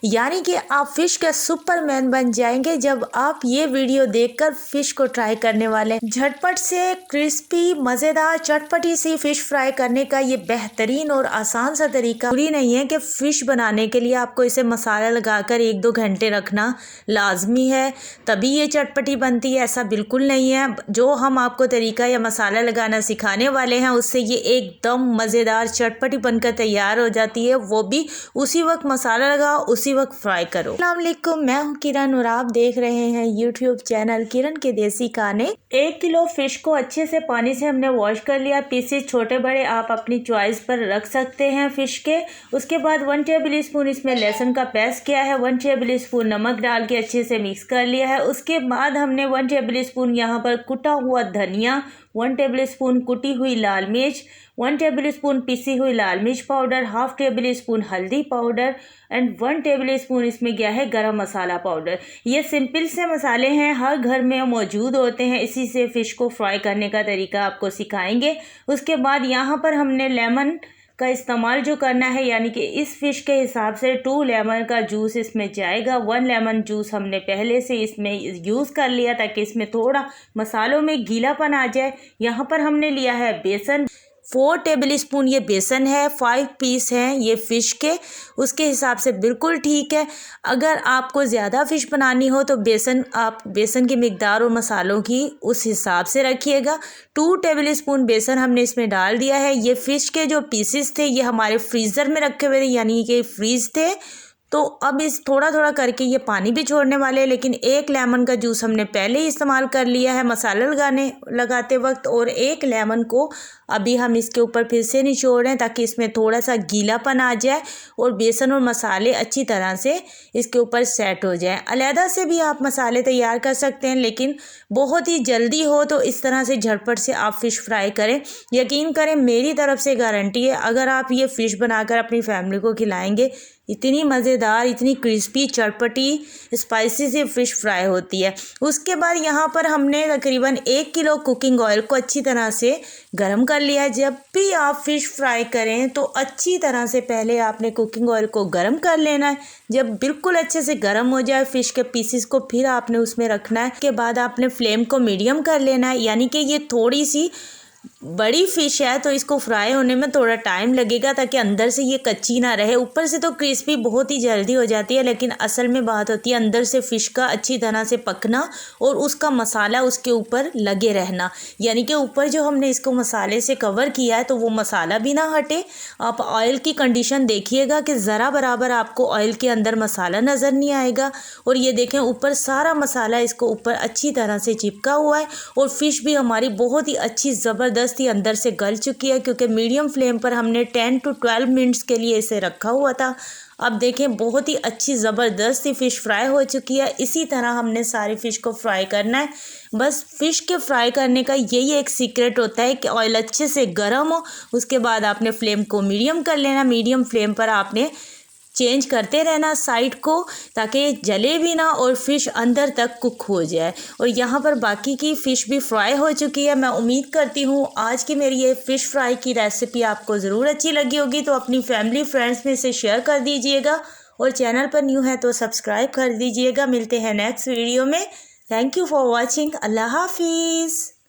यानी कि आप फ़िश के सुपरमैन बन जाएंगे जब आप ये वीडियो देखकर फ़िश को ट्राई करने वाले हैं। झटपट से क्रिस्पी मज़ेदार चटपटी सी फ़िश फ्राई करने का ये बेहतरीन और आसान सा तरीका पूरी नहीं है कि फ़िश बनाने के लिए आपको इसे मसाला लगाकर 1-2 घंटे रखना लाजमी है तभी ये चटपटी बनती है। ऐसा बिल्कुल नहीं है। जो हम आपको तरीका या मसाला लगाना सिखाने वाले हैं उससे ये एकदम मज़ेदार चटपटी बनकर तैयार हो जाती है, वो भी उसी वक्त मसाला लगाओ उसी वक्त फ्राई करो। अस्सलाम वालेकुम, मैं हूँ किरण और आप देख रहे हैं यूट्यूब चैनल किरण के देसी खाने। 1 किलो फ़िश को अच्छे से पानी से हमने वॉश कर लिया। पीसेस छोटे बड़े आप अपनी चॉइस पर रख सकते हैं फ़िश के। उसके बाद 1 टेबल स्पून इसमें लहसुन का पेस्ट किया है, 1 टेबल स्पून नमक डाल के अच्छे से मिक्स कर लिया है। उसके बाद हमने 1 टेबल स्पून यहाँ पर कुटा हुआ धनिया, 1 टेबल स्पून कुटी हुई लाल मिर्च, 1 टेबल स्पून पिसी हुई लाल मिर्च पाउडर, हाफ टेबल स्पून हल्दी पाउडर एंड 1 टेबल स्पून इसमें गया है गरम मसाला पाउडर। ये सिंपल से मसाले हैं, हर घर में मौजूद होते हैं। इसी से फ़िश को फ्राई करने का तरीका आपको सिखाएंगे। उसके बाद यहाँ पर हमने लेमन का इस्तेमाल जो करना है, यानी कि इस फ़िश के हिसाब से 2 लेमन का जूस इसमें जाएगा। 1 लेमन जूस हमने पहले से इसमें यूज़ कर लिया ताकि इसमें थोड़ा मसालों में गीलापन आ जाए। यहाँ पर हमने लिया है बेसन, 4 टेबल स्पून ये बेसन है, 5 पीस हैं ये फ़िश के, उसके हिसाब से बिल्कुल ठीक है। अगर आपको ज़्यादा फ़िश बनानी हो तो आप बेसन की मिकदार और मसालों की उस हिसाब से रखिएगा। 2 टेबल स्पून बेसन हमने इसमें डाल दिया है। ये फ़िश के जो पीसेस थे ये हमारे फ्रीज़र में रखे हुए थे, यानी कि फ्रीज़ थे। तो अब इस थोड़ा थोड़ा करके ये पानी भी छोड़ने वाले हैं, लेकिन 1 लेमन का जूस हमने पहले ही इस्तेमाल कर लिया है मसाला लगाते वक्त, और 1 लेमन को अभी हम इसके ऊपर फिर से निचोड़ रहे हैं ताकि इसमें थोड़ा सा गीलापन आ जाए और बेसन और मसाले अच्छी तरह से इसके ऊपर सेट हो जाए। अलहदा से भी आप मसाले तैयार कर सकते हैं, लेकिन बहुत ही जल्दी हो तो इस तरह से झटपट से आप फ़िश फ्राई करें। यकीन करें, मेरी तरफ से गारंटी है, अगर आप ये फ़िश बनाकर अपनी फैमिली को खिलाएंगे, इतनी मज़ेदार, इतनी क्रिस्पी चटपटी स्पाइसी सी फ़िश फ्राई होती है। उसके बाद यहाँ पर हमने तकरीबन 1 किलो कुकिंग ऑयल को अच्छी तरह से गर्म कर लिया है। जब भी आप फ़िश फ्राई करें तो अच्छी तरह से पहले आपने कुकिंग ऑयल को गर्म कर लेना है। जब बिल्कुल अच्छे से गर्म हो जाए फ़िश के पीसेस को फिर आपने उसमें रखना है। उसके बाद आपने फ्लेम को मीडियम कर लेना है, यानी कि ये थोड़ी सी बड़ी फ़िश है तो इसको फ्राई होने में थोड़ा टाइम लगेगा ताकि अंदर से ये कच्ची ना रहे। ऊपर से तो क्रिस्पी बहुत ही जल्दी हो जाती है, लेकिन असल में बात होती है अंदर से फ़िश का अच्छी तरह से पकना और उसका मसाला उसके ऊपर लगे रहना। यानी कि ऊपर जो हमने इसको मसाले से कवर किया है तो वो मसाला भी ना हटे। आप ऑयल की कंडीशन देखिएगा कि ज़रा बराबर आपको ऑयल के अंदर मसाला नज़र नहीं आएगा। और ये देखें, ऊपर सारा मसाला इसको ऊपर अच्छी तरह से चिपका हुआ है और फ़िश भी हमारी बहुत ही अच्छी ज़बरदस्त अंदर से गल चुकी है, क्योंकि मीडियम फ्लेम पर हमने 10 to 12 मिनट्स के लिए इसे रखा हुआ था। अब देखें, बहुत ही अच्छी ज़बरदस्त सी फ़िश फ्राई हो चुकी है। इसी तरह हमने सारी फ़िश को फ्राई करना है। बस फ़िश के फ्राई करने का यही एक सीक्रेट होता है कि ऑयल अच्छे से गर्म हो, उसके बाद आपने फ्लेम को मीडियम कर लेना। मीडियम फ्लेम पर आपने चेंज करते रहना साइड को, ताकि जले भी ना और फ़िश अंदर तक कुक हो जाए। और यहाँ पर बाकी की फ़िश भी फ्राई हो चुकी है। मैं उम्मीद करती हूँ आज की मेरी ये फ़िश फ्राई की रेसिपी आपको ज़रूर अच्छी लगी होगी, तो अपनी फैमिली फ्रेंड्स में इसे शेयर कर दीजिएगा और चैनल पर न्यू है तो सब्सक्राइब कर दीजिएगा। मिलते हैं नेक्स्ट वीडियो में। Thank you for watching. अल्लाह हाफिज़।